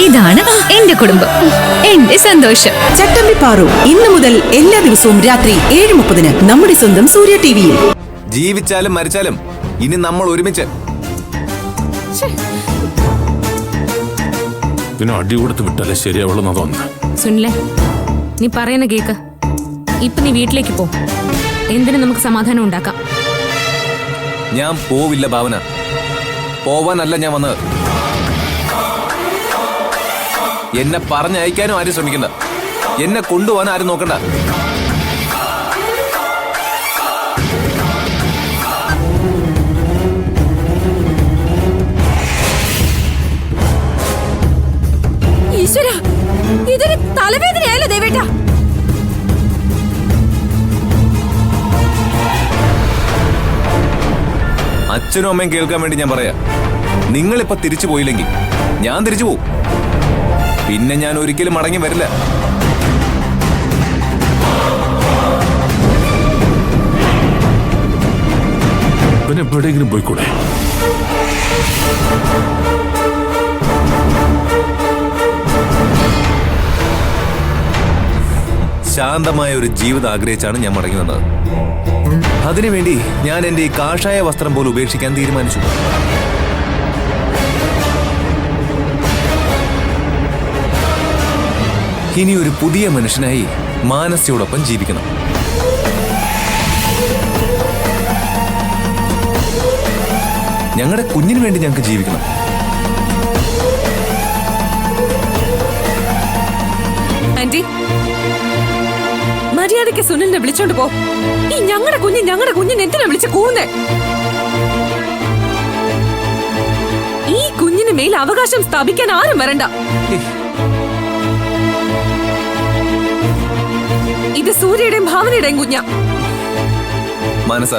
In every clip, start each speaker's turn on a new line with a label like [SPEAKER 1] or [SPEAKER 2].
[SPEAKER 1] ഇതാണ് എന്റെ കുടുംബം, എന്റെ സന്തോഷം.
[SPEAKER 2] ചട്ടമ്പി പാറു ഇന്നു മുതൽ എല്ലാ ദിവസവും രാത്രി 7:30 നമ്മുടെ സ്വന്തം സൂര്യ ടിവിയിൽ.
[SPEAKER 3] ജീവിച്ചാലും മരിച്ചാലും ഇനി നമ്മൾ ഒരുമിച്ച്.
[SPEAKER 4] പിന്നെ അടി കൊടുത്ത് വിട്ടാലേ ശരിയാവുള്ളൂ തോന്നുന്നു.
[SPEAKER 5] സുനിലെ, നീ പറയുന്ന കേക്ക്. ഇപ്പൊ നീ വീട്ടിലേക്ക് പോ. എന്തിനു നമുക്ക് സമാധാനം ഉണ്ടാക്കാം.
[SPEAKER 3] ഞാൻ പോവില്ല ഭാവന, പോവാനല്ല ഞാൻ വന്നത്. എന്നെ പറഞ്ഞയക്കാനും ആരും ശ്രമിക്കണ്ട, എന്നെ കൊണ്ടുപോകാൻ ആരും നോക്കണ്ട.
[SPEAKER 5] ഈശ്വര, ഇതൊരു തലവേദനയല്ലോ ദേവേട്ട.
[SPEAKER 3] അച്ഛനും അമ്മയും കേൾക്കാൻ വേണ്ടി ഞാൻ പറയാ, നിങ്ങളിപ്പോ തിരിച്ചു പോയില്ലെങ്കിൽ ഞാൻ തിരിച്ചു പോവും. പിന്നെ ഞാൻ ഒരിക്കലും മടങ്ങി വരില്ല.
[SPEAKER 4] പിന്നെ എവിടെയെങ്കിലും പോയിക്കൂടെ?
[SPEAKER 3] ശാന്തമായ ഒരു ജീവിതം ആഗ്രഹിച്ചാണ് ഞാൻ മടങ്ങി വന്നത്. അതിനുവേണ്ടി ഞാൻ എന്റെ ഈ കാഷായ വസ്ത്രം പോലും ഉപേക്ഷിക്കാൻ തീരുമാനിച്ചു. ഇനി ഒരു പുതിയ മനുഷ്യനായി മാനസയോടൊപ്പം ജീവിക്കണം. ഞങ്ങളുടെ കുഞ്ഞിന് വേണ്ടി ഞങ്ങൾക്ക് ജീവിക്കണം.
[SPEAKER 5] ആന്റി, മര്യാദയ്ക്ക് സുനിലിനെ വിളിച്ചോണ്ട് പോ. ഈ ഞങ്ങളുടെ കുഞ്ഞിനെ എന്തിനാ വിളിച്ച് കൂന്നേ? ഈ കുഞ്ഞിന് മേൽ അവകാശം സ്ഥാപിക്കാൻ ആരും വരണ്ട. ഇത് സൂര്യയുടെയും ഭാവനയുടെയും കുഞ്ഞ.
[SPEAKER 3] മനസ്സ,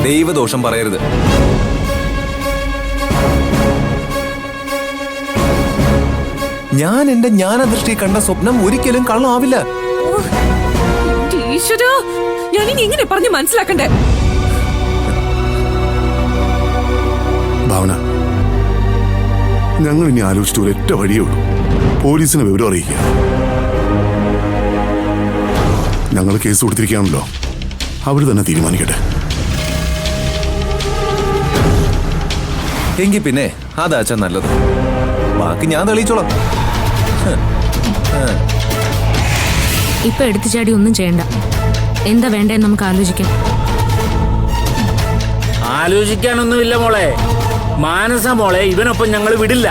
[SPEAKER 3] ദൈവദോഷം പറയരുത്. ഞാൻ എന്റെ ജ്ഞാനദൃഷ്ടി കണ്ട സ്വപ്നം ഒരിക്കലും കള്ളമാവില്ല.
[SPEAKER 5] ഞാനിനി ഇങ്ങനെ പറഞ്ഞ് മനസ്സിലാക്കണ്ടേ?
[SPEAKER 4] ഭാവന, ഞങ്ങൾ ഇനി ആലോചിച്ചിട്ട് ഒരൊറ്റ വഴിയേ ഉള്ളൂ. പോലീസിനെ വിവരം അറിയിക്കുക. ഞങ്ങൾ കേസ് കൊടുത്തിരിക്കുകയാണല്ലോ, അവർ തന്നെ തീരുമാനിക്കട്ടെ.
[SPEAKER 3] എങ്കിൽ പിന്നെ അതാച്ചാ നല്ലത്. ബാക്കി ഞാൻ തെളിയിച്ചോളാം.
[SPEAKER 5] ഇപ്പൊ എടുത്തുചാടി ഒന്നും ചെയ്യണ്ട. എന്താ വേണ്ടേന്ന് നമുക്ക് ആലോചിക്കാം.
[SPEAKER 6] ആലോചിക്കാനൊന്നുമില്ല മോളെ. മാനസ മോളെ ഇവനൊപ്പം ഞങ്ങൾ വിടില്ല.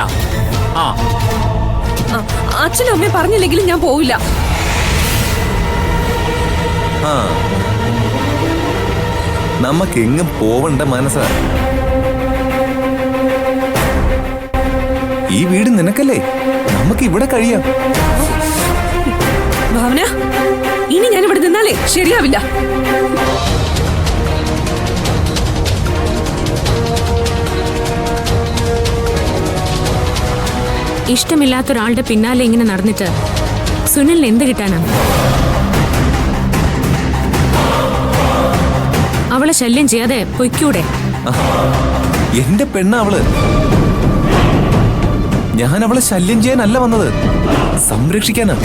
[SPEAKER 5] അച്ഛനും അമ്മയും പറഞ്ഞില്ലെങ്കിലും ഞാൻ പോവില്ല.
[SPEAKER 3] നമുക്കെങ്ങും പോവണ്ട മനസ്സ. ഈ വീട് നിനക്കല്ലേ, നമുക്ക് ഇവിടെ കഴിയാം.
[SPEAKER 5] ഭാവന, ഇനി ഞാൻ ഇവിടെ നിന്നാലേ ശരിയാവില്ല. ഇഷ്ടമില്ലാത്തൊരാളുടെ പിന്നാലെ ഇങ്ങനെ നടന്നിട്ട് സുനിലിന് എന്ത് കിട്ടാനാണ്? അവളെ ശല്യം ചെയ്യാതെ പൊയ്ക്കൂടെ?
[SPEAKER 3] എന്റെ പെണ്ണ അവള്. ഞാൻ അവളെ ശല്യം ചെയ്യാനല്ല വന്നത്, സംരക്ഷിക്കാനാ.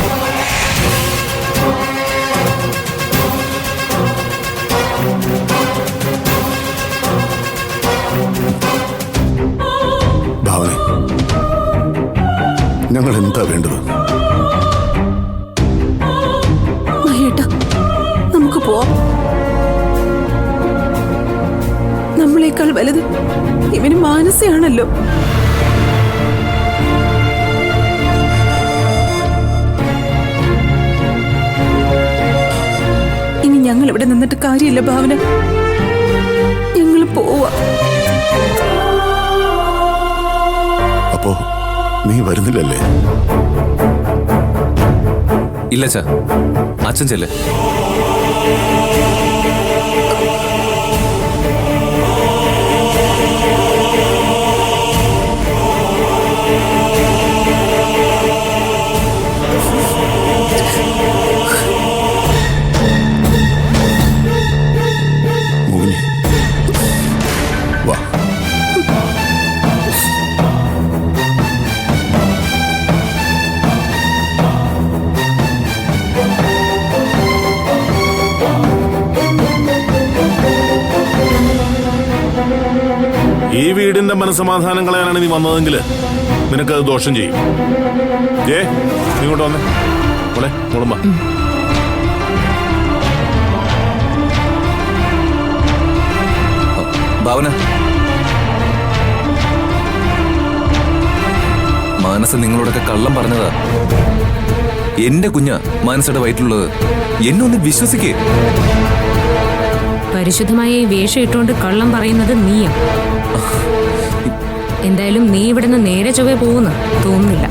[SPEAKER 4] ഭാവന, ഞങ്ങൾ എന്താ വേണ്ടത്?
[SPEAKER 2] നമുക്ക് പോവാം. നമ്മളെക്കാൾ വലുത് ഇവന് മാനസയാണല്ലോ. ഇനി ഞങ്ങൾ ഇവിടെ നിന്നിട്ട് കാര്യമില്ല ഭാവന, ഞങ്ങൾ പോവാ.
[SPEAKER 4] അപ്പോ നീ വരുന്നില്ലല്ലേ?
[SPEAKER 3] ഇല്ല ചാ, അച്ഛൻ ചെല്ലേ.
[SPEAKER 7] സൂര്യന്റെ മനസ്സമാധാനം കളയാനാണ് നീ വന്നതെങ്കിൽ നിനക്കത് ദോഷം ചെയ്യും. നീ ഇങ്ങോട്ട് വന്നേ മോളെ, മോളുമ്പ.
[SPEAKER 3] ഭാവന, മാനസ നിങ്ങളോടൊക്കെ കള്ളം പറഞ്ഞതാ. എന്റെ കുഞ്ഞാ മാനസയുടെ വയറ്റിലുള്ളത്. എന്നെ ഒന്ന് വിശ്വസിക്കേ.
[SPEAKER 5] പരിശുദ്ധമായ ഈ വേഷം ഇട്ടുകൊണ്ട് കള്ളം പറയുന്നത് നീയാ. എന്തായാലും നീ ഇവിടുന്ന് നേരെ ചൊവ്വേ പോകുന്ന തോന്നുന്നില്ല.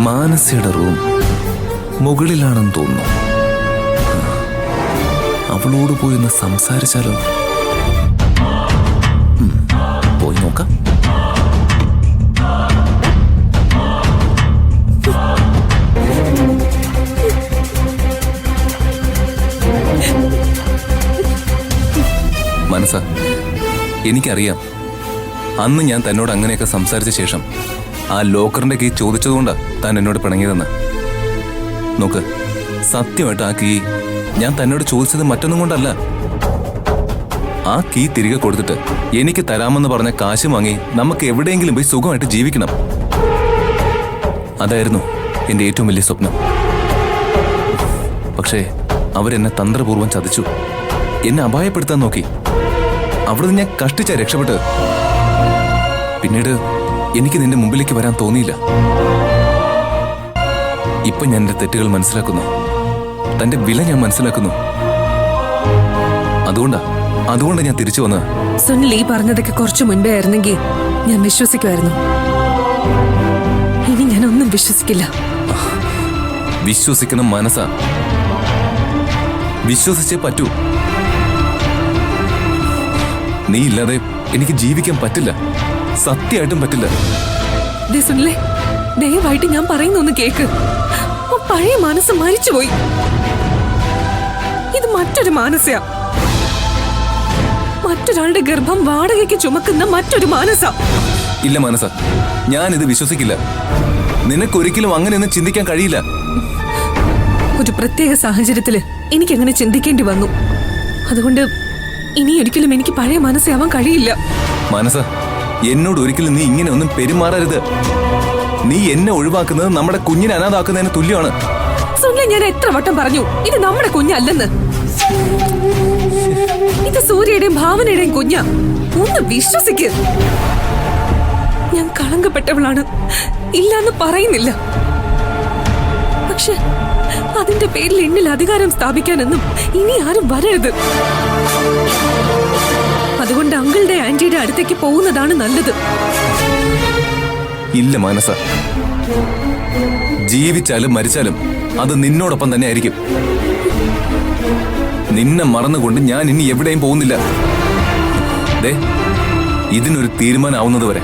[SPEAKER 3] മാനസയുടെ റൂം മുകളിലാണെന്ന് തോന്നുന്നു. അവളോട് പോയി ഒന്ന് സംസാരിച്ചാലോ? പോയി നോക്കാം. മനസ്സ, എനിക്കറിയാം അന്ന് ഞാൻ തന്നോട് അങ്ങനെയൊക്കെ സംസാരിച്ച ശേഷം ആ ലോക്കറിന്റെ കീ ചോദിച്ചതുകൊണ്ടാ താൻ എന്നോട് പിണങ്ങിയതെന്ന്. നോക്ക്, സത്യമായിട്ട് ആ കീ ഞാൻ തന്നോട് ചോദിച്ചത് മറ്റൊന്നും കൊണ്ടല്ല. ആ കീ തിരികെ കൊടുത്തിട്ട് എനിക്ക് തരാമെന്ന് പറഞ്ഞ കാശ് വാങ്ങി നമുക്ക് എവിടെയെങ്കിലും പോയി സുഖമായിട്ട് ജീവിക്കണം. അതായിരുന്നു എന്റെ ഏറ്റവും വലിയ സ്വപ്നം. പക്ഷേ അവരെന്നെ തന്ത്രപൂർവ്വം ചതിച്ചു. എന്നെ അപായപ്പെടുത്താൻ നോക്കി. അവിടുന്ന് ഞാൻ കഷ്ടിച്ചാ രക്ഷപ്പെട്ടത്. പിന്നീട് എനിക്ക് നിന്റെ മുമ്പിലേക്ക് വരാൻ തോന്നിയില്ല. ഇപ്പൊ ഞാൻ എന്റെ തെറ്റുകൾ മനസ്സിലാക്കുന്നു. തന്റെ വില ഞാൻ മനസ്സിലാക്കുന്നു. അതുകൊണ്ടാ ഞാൻ തിരിച്ചു വന്നത്.
[SPEAKER 2] സുനിൽ ഈ പറഞ്ഞതൊക്കെ കുറച്ചു മുൻപേ ആയിരുന്നെങ്കിൽ ഞാൻ വിശ്വസിക്കുമായിരുന്നു. ഇനി ഞാനൊന്നും വിശ്വസിക്കില്ല.
[SPEAKER 3] വിശ്വസിക്കണം മനസ്സ. വിശ്വസിച്ചേ പറ്റൂ. നീ ഇല്ലാതെ എനിക്ക് ജീവിക്കാൻ പറ്റില്ല. സത്യമായിട്ടും പറ്റില്ല.
[SPEAKER 2] സുനിലേ, ദയവായിട്ട് ഞാൻ പറയുന്നൊന്ന് കേക്ക്. പഴയ മനസ്സ് മരിച്ചുപോയി. ഇത് മറ്റൊരു മാനസയാ. മറ്റൊരാളുടെ ഗർഭം വാടകയ്ക്ക് ചുമക്കുന്ന മറ്റൊരു മാനസ.
[SPEAKER 3] ഇല്ല മനസ്സ, ഞാനിത് വിശ്വസിക്കില്ല. നിനക്കൊരിക്കലും അങ്ങനെയൊന്നും ചിന്തിക്കാൻ കഴിയില്ല.
[SPEAKER 2] ഒരു പ്രത്യേക സാഹചര്യത്തില് എനിക്കങ്ങനെ ചിന്തിക്കേണ്ടി വന്നു. അതുകൊണ്ട് ഇനി ഒരിക്കലും എനിക്ക് പഴയ മനസ്സാവാൻ കഴിയില്ല.
[SPEAKER 3] മനസ്സ, എന്നോട് ഒരിക്കലും നീ ഇങ്ങനെ ഒന്നും പെരുമാറരുത്. നീ എന്നെ ഒഴിവാക്കുന്നത് നമ്മുടെ കുഞ്ഞിനെ അനാഥാക്കുന്നതിന് തുല്യമാണ്.
[SPEAKER 2] സുനിൽ, ഞാൻ എത്ര വട്ടം പറഞ്ഞു ഇത് നമ്മുടെ കുഞ്ഞല്ലെന്ന്. ഇത് സൂര്യയുടെയും ഭാവനയുടെയും കുഞ്ഞാ. ഒന്ന് വിശ്വസിക്ക്. ഞാൻ കളങ്കപ്പെട്ടവളാണ്, ഇല്ലാന്ന് പറയുന്നില്ല. പക്ഷെ അതിന്റെ പേരിൽ എന്നിൽ അധികാരം സ്ഥാപിക്കാനൊന്നും ഇനി ആരും വരരുത്. അതുകൊണ്ട് അങ്കിളുടെ ആന്റിയുടെ അടുത്തേക്ക് പോകുന്നതാണ് നല്ലത്.
[SPEAKER 3] ഇല്ല മനസ്സ, ജീവിച്ചാലും മരിച്ചാലും അത് നിന്നോടൊപ്പം തന്നെ ആയിരിക്കും. നിന്നെ മറന്നുകൊണ്ട് ഞാൻ ഇനി എവിടെയും പോകുന്നില്ല. ദേ, ഇതിനൊരു തീരുമാനമാവുന്നത് വരെ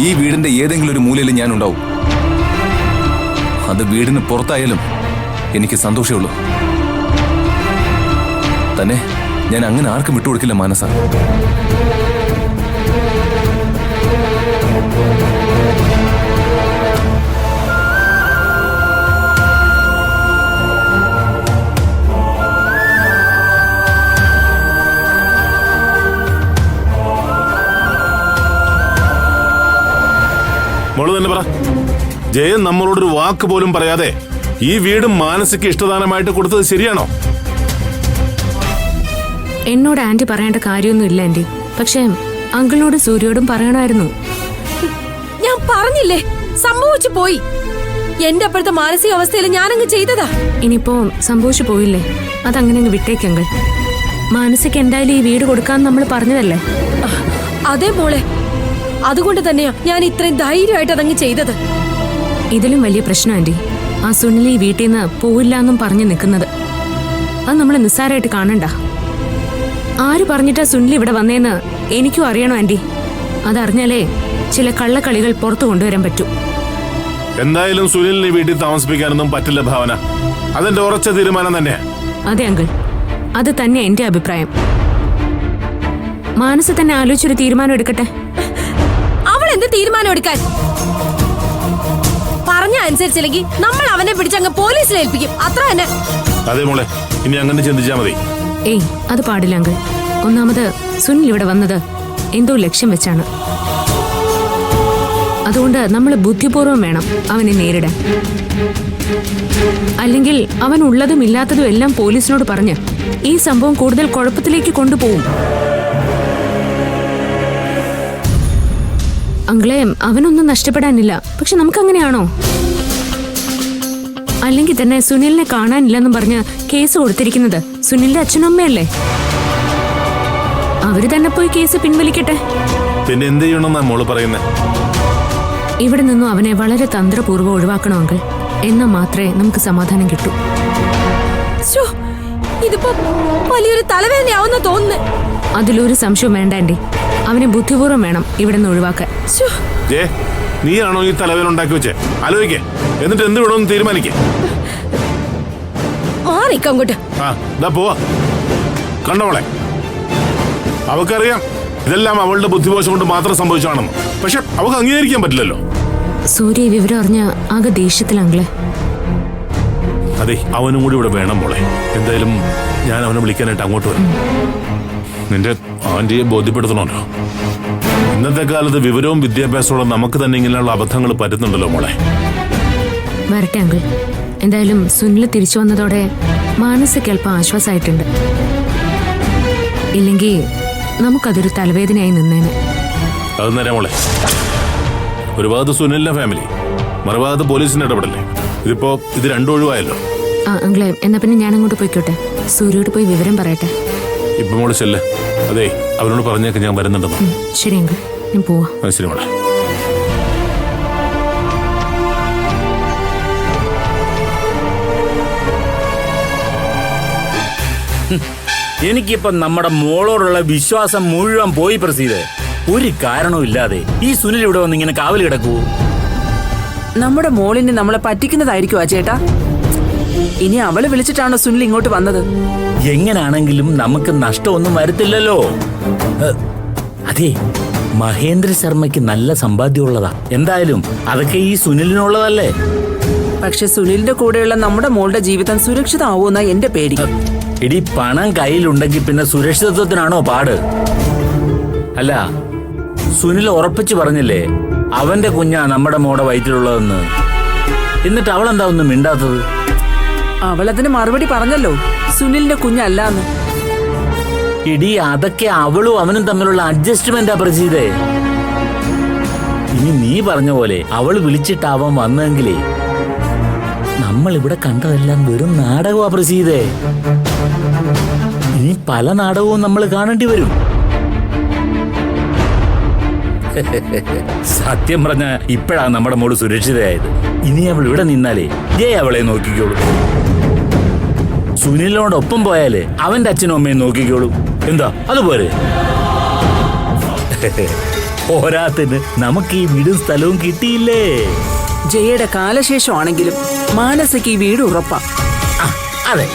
[SPEAKER 3] ഈ വീടിന്റെ ഏതെങ്കിലും ഒരു മൂലയിൽ ഞാൻ ഉണ്ടാവും. അത് വീടിന് പുറത്തായാലും എനിക്ക് സന്തോഷമുള്ളൂ. തന്നെ ഞാൻ അങ്ങനെ ആർക്കും വിട്ടുകൊടുക്കില്ല മാനസ.
[SPEAKER 7] മോള് തന്നെ പറ. ജയൻ നമ്മളോടൊരു വാക്ക് പോലും പറയാതെ ഈ വീട് മാനസിക ഇഷ്ടദാനമായിട്ട് കൊടുത്തത് ശരിയാണോ?
[SPEAKER 5] എന്നോട് ആന്റി പറയേണ്ട കാര്യമൊന്നും ഇല്ല ആന്റി. പക്ഷേ അങ്കിളിനോടും സൂര്യോടും പറയണമായിരുന്നു.
[SPEAKER 8] ഞാൻ പറഞ്ഞില്ലേ, സംഭവിച്ചു പോയി. എന്റെ അപ്പോഴത്തെ മാനസികാവസ്ഥയിൽ ഞാനങ്ങ് ചെയ്തതാ.
[SPEAKER 5] ഇനിയിപ്പോ സംഭവിച്ചു പോയില്ലേ, അതങ്ങനെ അങ്ങ് വിട്ടേക്കങ്കിൾ. മാനസിക എന്തായാലും ഈ വീട് കൊടുക്കാൻ നമ്മൾ പറഞ്ഞതല്ലേ.
[SPEAKER 8] അതേ മോളെ, അതുകൊണ്ട് തന്നെയാ ഞാൻ ഇത്രയും ധൈര്യമായിട്ട് അതങ്ങ് ചെയ്തത്.
[SPEAKER 5] ഇതിലും വലിയ പ്രശ്നം ആന്റി, ആ സുനിൽ ഈ വീട്ടിൽ നിന്ന് പോവില്ല എന്നും പറഞ്ഞു നിൽക്കുന്നത്. അത് നമ്മൾ നിസ്സാരമായിട്ട് കാണണ്ട. ആര് പറഞ്ഞിട്ടാ സുനിൽ ഇവിടെ വന്നേന്ന് എനിക്കും അറിയണോ ആന്റി. അതറിഞ്ഞാലേ ചില കള്ളക്കളികൾ പുറത്തു കൊണ്ടുവരാൻ പറ്റൂ.
[SPEAKER 7] എന്തായാലും സുനിലിനെ വീട്ടിൽ താമസിപ്പിക്കാനൊന്നും പറ്റില്ല ഭാവന. അതെന്റെ ഉറച്ച തീരുമാനം തന്നെയാ.
[SPEAKER 5] അതെ അങ്കിൾ, അത് തന്നെ എന്റെ അഭിപ്രായം. മാനസ തന്നെ ആലോചിച്ചൊരു തീരുമാനം എടുക്കട്ടെ.
[SPEAKER 8] അവൾ എന്ത് തീരുമാനം എടുക്കാൻ? അനുസരിച്ചില്ലെങ്കിൽ നമ്മൾ അവനെ പിടിച്ചങ്ങ് പോലീസിൽ ഏൽപ്പിക്കും. അത്ര തന്നെ.
[SPEAKER 7] അതെ മോളെ, ഇനി അങ്ങനെ ചിന്തിച്ചാ മതി.
[SPEAKER 5] ഏയ് അത് പാടില്ല അങ്കിൾ. ഒന്നാമത് സുനിൽ ഇവിടെ വന്നത് എന്തോ ലക്ഷ്യം വെച്ചാണ്. അതുകൊണ്ട് നമ്മൾ ബുദ്ധിപൂർവ്വം വേണം അവനെ നേരിടാൻ. അല്ലെങ്കിൽ അവൻ ഉള്ളതും ഇല്ലാത്തതും എല്ലാം പോലീസിനോട് പറഞ്ഞ് ഈ സംഭവം കൂടുതൽ കുഴപ്പത്തിലേക്ക് കൊണ്ടുപോകും. അങ്കിളെ, അവനൊന്നും നഷ്ടപ്പെടാനില്ല. പക്ഷെ നമുക്കങ്ങനെയാണോ? അല്ലെങ്കിൽ തന്നെ സുനിലിനെ കാണാനില്ലെന്നും പറഞ്ഞ് കേസ് കൊടുത്തിരിക്കുന്നത് സുനിലിന്റെ അച്ഛനും അമ്മയല്ലേ? അവര് തന്നെ പോയി കേസ് പിൻവലിക്കട്ടെ.
[SPEAKER 7] പിന്നെ എന്ത് ചെയ്യണമെന്നാ മോള് പറയുന്നത്?
[SPEAKER 5] ഇവിടെ നിന്നും അവനെ വളരെ തന്ത്രപൂർവ്വം ഒഴിവാക്കണം അങ്കിൾ. എന്നാൽ മാത്രമേ നമുക്ക് സമാധാനം കിട്ടൂ.
[SPEAKER 8] ശ്ശോ, ഇതിപ്പോ വലിയൊരു തലവേദനയാവുന്ന തോന്നുന്നു.
[SPEAKER 5] അതിലൊരു സംശയം വേണ്ട ആന്റി. അവനെ ബുദ്ധിപൂർവ്വം വേണം ഇവിടെ നിന്ന് ഒഴിവാക്കാൻ.
[SPEAKER 8] ശ്ശോ,
[SPEAKER 7] നീയാണോ ഈ തലവേദന ഉണ്ടാക്കി വെച്ചേ? ആലോചിക്കേ, എന്നിട്ട് എന്ത് വേണമെന്ന് തീരുമാനിക്കേ.
[SPEAKER 8] മാറിക്കങ്ങോട്ട്.
[SPEAKER 7] പോവാ. കണ്ടോളെ, അവക്കറിയാം ഇതെല്ലാം അവളുടെ ബുദ്ധിമോശം കൊണ്ട് മാത്രം സംഭവിച്ചാണെന്ന്. പക്ഷെ അവക്ക് അംഗീകരിക്കാൻ പറ്റില്ലല്ലോ.
[SPEAKER 5] സൂര്യ വിവരം അറിഞ്ഞ ആകെ ദേഷ്യത്തിലങ്കിളെ.
[SPEAKER 7] അതെ, അവനും കൂടി ഇവിടെ വേണം മോളെ. എന്തായാലും ഞാൻ അവനെ വിളിക്കാനായിട്ട് അങ്ങോട്ട് വരും. നിന്റെ ആന്റിയെ ബോധ്യപ്പെടുത്തണമല്ലോ. ഇന്നത്തെ കാലത്ത് വിവരവും വിദ്യാഭ്യാസവും നമുക്ക് തന്നെ ഇങ്ങനെയുള്ള അബദ്ധങ്ങൾ പറ്റുന്നുണ്ടല്ലോ മോളെ.
[SPEAKER 5] വരട്ടെ അങ്കിൾ. എന്തായാലും സുനിൽ തിരിച്ചു വന്നതോടെ മാനസിക അല്പം ആശ്വാസമായിട്ടുണ്ട്. ഇല്ലെങ്കിൽ നമുക്കതൊരു തലവേദനയായി നിന്നേനെ.
[SPEAKER 7] അത് നേരെ മോളെ. ഒരു ഭാഗത്ത് സുനിലിന്റെ ഫാമിലി, മറുഭാഗത്ത് പോലീസിന്റെ ഇടപെടല്ലേ. ഇത് രണ്ടും ഒഴിവായല്ലോ.
[SPEAKER 5] അങ്കിളെ, എന്നാ പിന്നെ ഞാൻ അങ്ങോട്ട് പോയിക്കോട്ടെ. സൂര്യോട് പോയി വിവരം പറയട്ടെ.
[SPEAKER 7] ഇപ്പൊ മോള് ചെല്ലേ. അതെ, അവനോട് പറഞ്ഞേക്ക് ഞാൻ വരുന്നുണ്ടെന്ന്.
[SPEAKER 5] ശരി അങ്കിൾ, ഞാൻ പോവാ.
[SPEAKER 7] ശരി മോളെ.
[SPEAKER 6] എനിക്കിപ്പോ നമ്മുടെ മോളോടുള്ള വിശ്വാസം മുഴുവൻ പോയി പ്രസീത്. ഒരു കാരണവും ഇല്ലാതെ ഈ സുനിൽ ഇവിടെ വന്ന് ഇങ്ങനെ കാവല് കിടക്കൂ.
[SPEAKER 9] നമ്മുടെ മോളിന് നമ്മളെ പറ്റിക്കുന്നതായിരിക്കും ആ ചേട്ടാ. ഇനി അവളെ വിളിച്ചിട്ടാണോ സുനിൽ ഇങ്ങോട്ട് വന്നത്?
[SPEAKER 6] എങ്ങനാണെങ്കിലും നമുക്ക് നഷ്ടമൊന്നും വരത്തില്ലല്ലോ. അതെ, മഹേന്ദ്ര ശർമ്മയ്ക്ക് നല്ല സമ്പാദ്യമുള്ളതാ. എന്തായാലും അതൊക്കെ ഈ സുനിലിനുള്ളതല്ലേ.
[SPEAKER 9] പക്ഷെ സുനിലിന്റെ കൂടെയുള്ള നമ്മുടെ മോളുടെ ജീവിതം സുരക്ഷിതമാവൂന്ന എന്റെ പേടി.
[SPEAKER 6] ഇടി, പണം കയ്യിലുണ്ടെങ്കിൽ പിന്നെ സുരക്ഷിതത്വത്തിനാണോ പാട്? അല്ല, സുനിൽ ഉറപ്പിച്ചു പറഞ്ഞില്ലേ അവന്റെ കുഞ്ഞാ നമ്മുടെ മോടെ വയറ്റിലുള്ളതെന്ന്. എന്നിട്ട് അവളെന്താ ഒന്നും മിണ്ടാത്തത്?
[SPEAKER 9] അവളതിന് മറുപടി പറഞ്ഞല്ലോ, സുനിലിന്റെ കുഞ്ഞല്ലാന്ന്.
[SPEAKER 6] ഇടി, അതൊക്കെ അവളും അവനും തമ്മിലുള്ള അഡ്ജസ്റ്റ്മെന്റാ പ്രസീതേ. ഇനി നീ പറഞ്ഞ പോലെ അവൾ വിളിച്ചിട്ടാവാൻ വന്നെങ്കിലേ നമ്മൾ ഇവിടെ കണ്ടതെല്ലാം വെറും നാടകമാ പ്രസീതേ. ഇനി പല നാടകവും നമ്മൾ കാണേണ്ടി വരും. സത്യം പറഞ്ഞ ഇപ്പോഴാ നമ്മുടെ മോള് സുരക്ഷിതയായത്. ഇനി അവൾ ഇവിടെ നിന്നാലേ ജയ അവളെ നോക്കിക്കോളൂ. സുനിലിനോടൊപ്പം പോയാലേ അവന്റെ അച്ഛനും അമ്മയും നോക്കിക്കോളൂ. എന്താ അതുപോലെ? പോരാത്തിന് നമുക്ക് ഈ വീടും സ്ഥലവും കിട്ടിയില്ലേ?
[SPEAKER 9] ജയയുടെ കാലശേഷമാണെങ്കിലും മാനസയ്ക്ക് ഈ വീട് ഉറപ്പാ.
[SPEAKER 6] അതെ,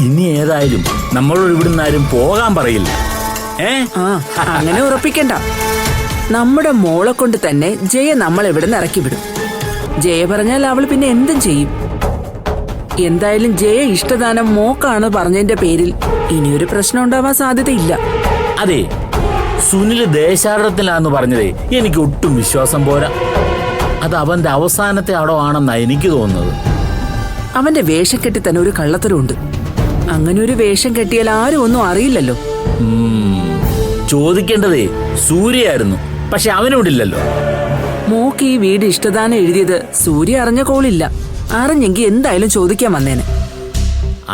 [SPEAKER 6] ഇനി ഏതായാലും നമ്മളോട് ഇവിടുന്ന് ആരും പോകാൻ പറയില്ല.
[SPEAKER 9] അങ്ങനെ ഉറപ്പിക്കണ്ട. നമ്മുടെ മോളെ കൊണ്ട് തന്നെ ജയ നമ്മളെ ഇവിടെ നിന്ന് ഇറക്കി വിടും. ജയ പറഞ്ഞാൽ അവൾ പിന്നെ എന്തും ചെയ്യും. എന്തായാലും ജയ ഇഷ്ടദാനം മോക്കാണ് പറഞ്ഞതിന്റെ പേരിൽ ഇനിയൊരു പ്രശ്നം ഉണ്ടാവാൻ സാധ്യതയില്ല.
[SPEAKER 6] അതെ, സുനിൽ ദേശാടനത്തിലാന്ന് പറഞ്ഞതേ എനിക്ക് ഒട്ടും വിശ്വാസം പോരാ. അത് അവന്റെ അവസാനത്തെ അടവാണെന്നാ എനിക്ക് തോന്നുന്നത്.
[SPEAKER 9] അവന്റെ വേഷം കെട്ടി തന്നെ ഒരു കള്ളത്തരമുണ്ട്. അങ്ങനെ ഒരു വേഷം കെട്ടിയാൽ ആരും ഒന്നും അറിയില്ലല്ലോ.
[SPEAKER 6] ചോദിക്കേണ്ടതേ സൂര്യയായിരുന്നു, പക്ഷെ അവനോടില്ലല്ലോ.
[SPEAKER 9] മോക്ക് ഈ വീട് ഇഷ്ടദാനം എഴുതിയത് സൂര്യ അറിഞ്ഞ കോളില്ല. അറിഞ്ഞെങ്കിൽ എന്തായാലും ചോദിക്കാൻ വന്നേനെ.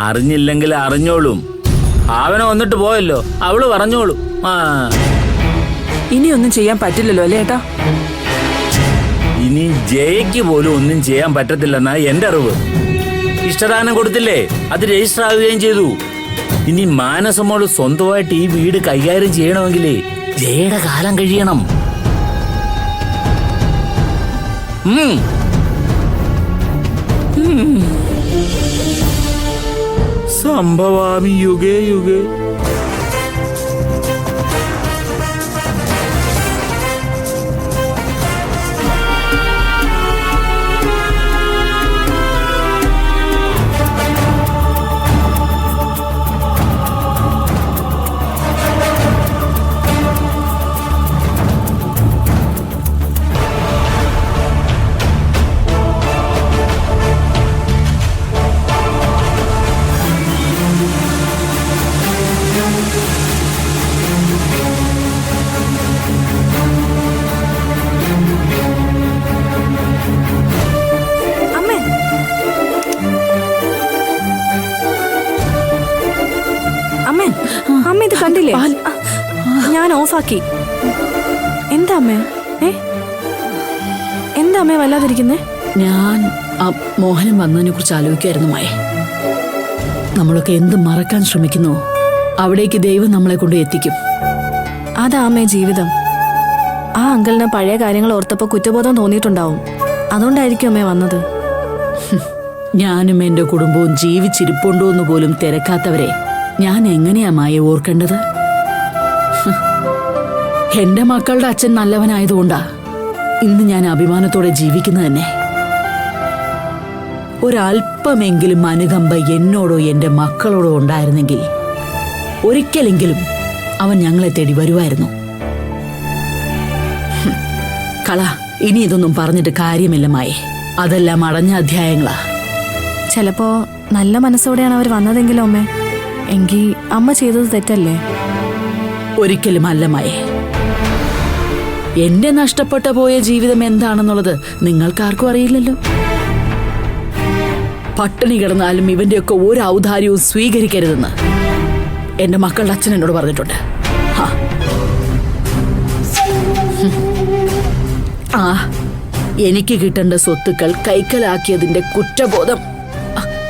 [SPEAKER 6] അറിഞ്ഞില്ലെങ്കിൽ അറിഞ്ഞോളും. അവനെ വന്നിട്ട് പോയല്ലോ, അവള് പറഞ്ഞോളും.
[SPEAKER 9] ഇനിയൊന്നും ചെയ്യാൻ പറ്റില്ലല്ലോ അല്ലേ ഏട്ടാ?
[SPEAKER 6] ഇനി ജയയ്ക്ക് പോലും ഒന്നും ചെയ്യാൻ പറ്റത്തില്ലെന്നാ എന്റെ അറിവ്. ഇഷ്ടദാനം കൊടുത്തില്ലേ, അത് രജിസ്റ്റർ ആവുകയും ചെയ്തു. ഇനി മാനസമോള് സ്വന്തമായിട്ട് ഈ വീട് കൈകാര്യം ചെയ്യണമെങ്കിലേ ജയയുടെ കാലം കഴിയണം. സംഭവാമി യുഗേ യുഗേ.
[SPEAKER 2] പാലില്ലേ? ഞാൻ ഓഫാക്കി. എന്താ അമ്മേ? എന്താ അമ്മേ വല്ലാതിരിക്കുന്നേ?
[SPEAKER 10] ഞാൻ മോഹനം വന്നതിനെ കുറിച്ച് ആലോചിക്കായിരുന്നു മായ. നമ്മളൊക്കെ എന്ത് മറക്കാൻ ശ്രമിക്കുന്നു അവിടേക്ക് ദൈവം നമ്മളെ കൊണ്ട് എത്തിക്കും.
[SPEAKER 2] അതാ അമ്മേ ജീവിതം. ആ അങ്കിളിന് പഴയ കാര്യങ്ങൾ ഓർത്തപ്പോ കുറ്റബോധം തോന്നിയിട്ടുണ്ടാവും. അതുകൊണ്ടായിരിക്കും അമ്മേ വന്നത്.
[SPEAKER 10] ഞാനും എന്റെ കുടുംബവും ജീവിച്ചിരിപ്പുണ്ടോ എന്ന് പോലും തിരക്കാത്തവരെ ഞാൻ എങ്ങനെയാ മായ ഓർക്കേണ്ടത്? എന്റെ മക്കളുടെ അച്ഛൻ നല്ലവനായതുകൊണ്ടാ ഇന്ന് ഞാൻ അഭിമാനത്തോടെ ജീവിക്കുന്നത് തന്നെ. ഒരല്പമെങ്കിലും അനുകമ്പ എന്നോടോ എന്റെ മക്കളോടോ ഉണ്ടായിരുന്നെങ്കിൽ ഒരിക്കലെങ്കിലും അവൻ ഞങ്ങളെ തേടി വരുമായിരുന്നു. കള, ഇനി ഇതൊന്നും പറഞ്ഞിട്ട് കാര്യമില്ല മായേ. അതെല്ലാം അടഞ്ഞ അധ്യായങ്ങളാ.
[SPEAKER 2] ചിലപ്പോ നല്ല മനസ്സോടെയാണ് അവർ വന്നതെങ്കിലോ അമ്മേ. എങ്കിൽ അമ്മ ചെയ്തത് തെറ്റല്ലേ?
[SPEAKER 10] ഒരിക്കലും അല്ല മായേ. എന്റെ നഷ്ടപ്പെട്ട പോയ ജീവിതം എന്താണെന്നുള്ളത് നിങ്ങൾക്കാർക്കും അറിയില്ലല്ലോ. പട്ടിണി കിടന്നാലും ഇവന്റെയൊക്കെ ഒരു ഔദാര്യവും സ്വീകരിക്കരുതെന്ന് എന്റെ മക്കളുടെ അച്ഛൻ എന്നോട് പറഞ്ഞിട്ടുണ്ട്. എനിക്ക് കിട്ടേണ്ട സ്വത്തുക്കൾ കൈക്കലാക്കിയതിന്റെ കുറ്റബോധം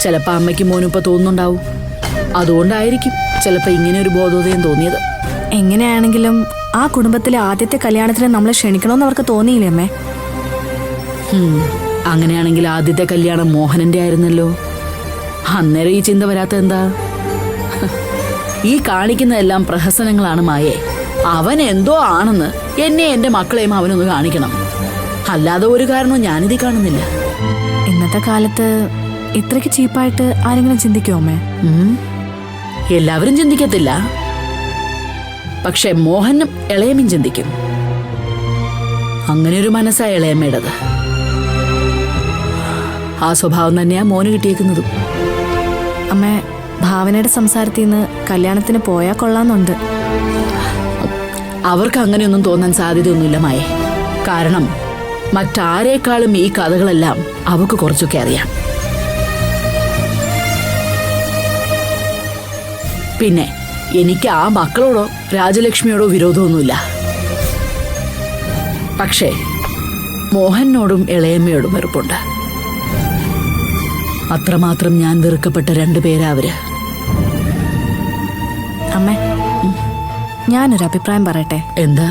[SPEAKER 10] ചിലപ്പോ അമ്മയ്ക്കും മോനും ഇപ്പൊ തോന്നുന്നുണ്ടാവും. അതുകൊണ്ടായിരിക്കും ചിലപ്പോ ഇങ്ങനെ ഒരു ബോധോദയം തോന്നിയത്.
[SPEAKER 2] എങ്ങനെയാണെങ്കിലും ആ കുടുംബത്തിലെ ആദ്യത്തെ കല്യാണത്തിന് നമ്മളെ ക്ഷണിക്കണമെന്ന് അവർക്ക് തോന്നിയില്ലേ അമ്മേ?
[SPEAKER 10] അങ്ങനെയാണെങ്കിൽ ആദ്യത്തെ കല്യാണം മോഹനന്റെ ആയിരുന്നല്ലോ. അന്നേരം ഈ ചിന്ത വരാത്ത എന്താ? ഈ കാണിക്കുന്നതെല്ലാം പ്രഹസനങ്ങളാണ് മായേ. അവൻ എന്തോ ആണെന്ന് എന്നെ എന്റെ മക്കളെയും അവനൊന്ന് കാണിക്കണം. അല്ലാതെ ഒരു കാരണവും ഞാനിത് കാണുന്നില്ല.
[SPEAKER 2] ഇന്നത്തെ കാലത്ത് ഇത്രയ്ക്ക് ചീപ്പായിട്ട് ആരെങ്കിലും ചിന്തിക്കുമോ അമ്മേ?
[SPEAKER 10] എല്ലാവരും ചിന്തിക്കത്തില്ല. പക്ഷെ മോഹനും ഇളയമ്മയും ചിന്തിക്കും. അങ്ങനെ ഒരു മനസ്സാ ഇളയമ്മയുടേത്. ആ സ്വഭാവം തന്നെയാ മോന് കിട്ടിയേക്കുന്നതും.
[SPEAKER 2] അമ്മേ, ഭാവനയുടെ സംസാരത്തിൽ നിന്ന് കല്യാണത്തിന് പോയാൽ കൊള്ളാന്നുണ്ട്.
[SPEAKER 10] അവർക്ക് അങ്ങനെയൊന്നും തോന്നാൻ സാധ്യതയൊന്നുമില്ല മായേ. കാരണം മറ്റാരേക്കാളും ഈ കഥകളെല്ലാം അവക്ക് കുറച്ചൊക്കെ അറിയാം. പിന്നെ എനിക്ക് ആ മക്കളോടോ രാജലക്ഷ്മിയോടോ വിരോധമൊന്നുമില്ല. പക്ഷേ മോഹനോടും ഇളയമ്മയോടും വെറുപ്പുണ്ട്. അത്രമാത്രം ഞാൻ വെറുക്കപ്പെട്ട രണ്ടുപേരാ അവര്.
[SPEAKER 2] അമ്മേ, ഞാനൊരു അഭിപ്രായം പറയട്ടെ.
[SPEAKER 10] എന്താ?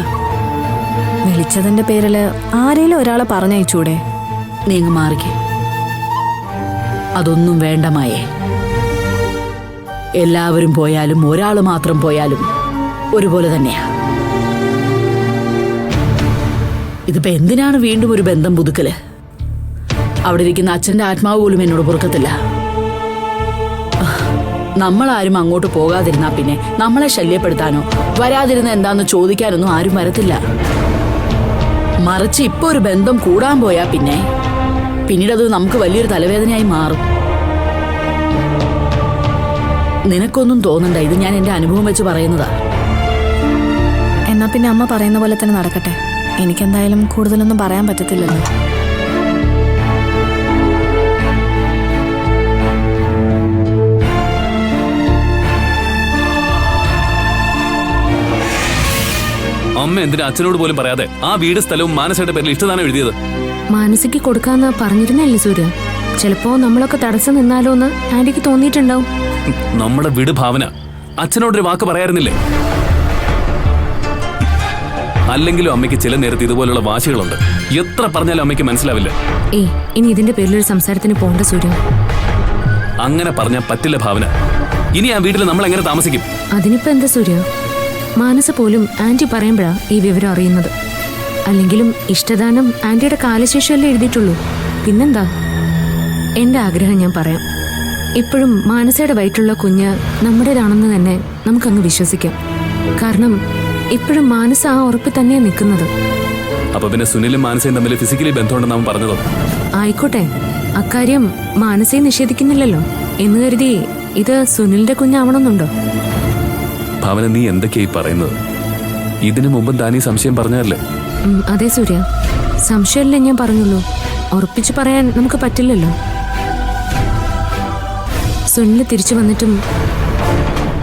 [SPEAKER 2] വിളിച്ചതിന്റെ പേരില് ആരെങ്കിലും ഒരാളെ പറഞ്ഞയച്ചൂടെ?
[SPEAKER 10] നീങ്ങ് മാറിക്ക്. അതൊന്നും വേണ്ട മായേ. എല്ലാവരും പോയാലും ഒരാൾ മാത്രം പോയാലും ഒരുപോലെ തന്നെയാ. ഇതിപ്പോ എന്തിനാണ് വീണ്ടും ഒരു ബന്ധം പുതുക്കല്? അവിടെ ഇരിക്കുന്ന അച്ഛന്റെ ആത്മാവ് പോലും എന്നോട് പൊറുക്കത്തില്ല. നമ്മളാരും അങ്ങോട്ട് പോകാതിരുന്നാ പിന്നെ നമ്മളെ ശല്യപ്പെടുത്താനോ വരാതിരുന്ന എന്താന്ന് ചോദിക്കാനൊന്നും ആരും വരത്തില്ല. മറിച്ച് ഇപ്പൊ ഒരു ബന്ധം കൂടാൻ പോയാ പിന്നീടത് നമുക്ക് വലിയൊരു തലവേദനയായി മാറും. നിനക്കൊന്നും തോന്നണ്ട, ഇത് ഞാൻ എന്റെ അനുഭവം വെച്ച് പറയുന്നതാ.
[SPEAKER 2] എന്നാ പിന്നെ അമ്മ പറയുന്ന പോലെ തന്നെ നടക്കട്ടെ. എനിക്കെന്തായാലും കൂടുതലൊന്നും പറയാൻ പറ്റത്തില്ലല്ലോ.
[SPEAKER 3] അമ്മ എന്തിനാ അച്ഛനോട് പോലും പറയാതെ ആ വീട് സ്ഥലവും മാനസയുടെ പേരിൽ ഇഷ്ടദാനം എഴുതിയത്?
[SPEAKER 5] മാനസിക്ക് കൊടുക്കാന്ന് പറഞ്ഞിരുന്നല്ലേ സൂര്യ. ചിലപ്പോ നമ്മളൊക്കെ തടസ്സം നിന്നാലോ എന്ന് ആന്റിക്ക് തോന്നിയിട്ടുണ്ടാവും.
[SPEAKER 3] നമ്മുടെ വീട് ഭാവന അച്ഛനോടൊരു വാക്ക് പറയാറുന്നില്ലേ? അല്ലെങ്കിലും അമ്മയ്ക്ക് ചില നേരത്ത് ഇതുപോലുള്ള വാശികളുണ്ട്. എത്ര പറഞ്ഞാലും അമ്മയ്ക്ക് മനസ്സിലാവില്ല.
[SPEAKER 5] ഇനി ഇതിന്റെ പേരിലൊരു സംസാരത്തിന് പോണ്ട സൂര്യ.
[SPEAKER 3] അങ്ങനെ പറഞ്ഞാൽ പറ്റില്ല ഭാവന. ഇനി ആ വീട്ടിൽ നമ്മൾ എങ്ങനെ താമസിക്കും?
[SPEAKER 5] അതിനിപ്പോ എന്താ സൂര്യ? മാനസ പോലും ആന്റി പറയുമ്പോഴാ ഈ വിവരം അറിയുന്നത്. അല്ലെങ്കിലും ഇഷ്ടദാനം ആന്റിയുടെ കാലശേഷമല്ലേ എഴുതിയിട്ടുള്ളൂ. പിന്നെന്താ? എന്റെ ആഗ്രഹം ഞാൻ പറയാം. ഇപ്പോഴും മാനസയുടെ വയറ്റുള്ള കുഞ്ഞ് നമ്മുടേതാണെന്ന് തന്നെ നമുക്കങ്ങ് വിശ്വസിക്കാം. കാരണം ഇപ്പോഴും മാനസ ആ ഉറപ്പിൽ തന്നെയാ നിൽക്കുന്നത്.
[SPEAKER 3] അപ്പൊ പിന്നെ സുനിലും മാനസയും തമ്മിൽ ഫിസിക്കലി ബന്ധമുണ്ടെന്ന് അവൻ പറഞ്ഞതോ?
[SPEAKER 5] ആയിക്കോട്ടെ, അക്കാര്യം മാനസയെ നിഷേധിക്കുന്നില്ലല്ലോ. എന്ന് കരുതി ഇത് സുനിലിന്റെ കുഞ്ഞാവണമെന്നുണ്ടോ?
[SPEAKER 3] ഭാവന, നീ എന്തൊക്കെയായി പറയുന്നത്? ഇതിനു മുമ്പ് താനീ സംശയം പറഞ്ഞതല്ലേ?
[SPEAKER 5] അതെ സൂര്യ, സംശയമല്ലേ ഞാൻ പറഞ്ഞുള്ളൂ. ഉറപ്പിച്ചു പറയാൻ നമുക്ക് പറ്റില്ലല്ലോ. സുനിൽ തിരിച്ചു വന്നിട്ടും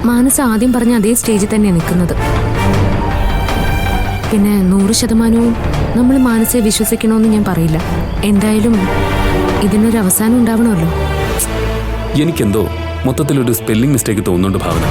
[SPEAKER 5] മാനസ ആദ്യം പറഞ്ഞ അതേ സ്റ്റേജിൽ തന്നെയാണ് നിൽക്കുന്നത്. പിന്നെ 100% നമ്മൾ മാനസയെ വിശ്വസിക്കണമെന്ന് ഞാൻ പറയില്ല. എന്തായാലും ഇതിനൊരു അവസാനം ഉണ്ടാവണമല്ലോ.
[SPEAKER 11] എനിക്കെന്തോ മൊത്തത്തിലൊരു സ്പെല്ലിംഗ് മിസ്റ്റേക്ക് തോന്നുന്നുണ്ട് ഭാവന.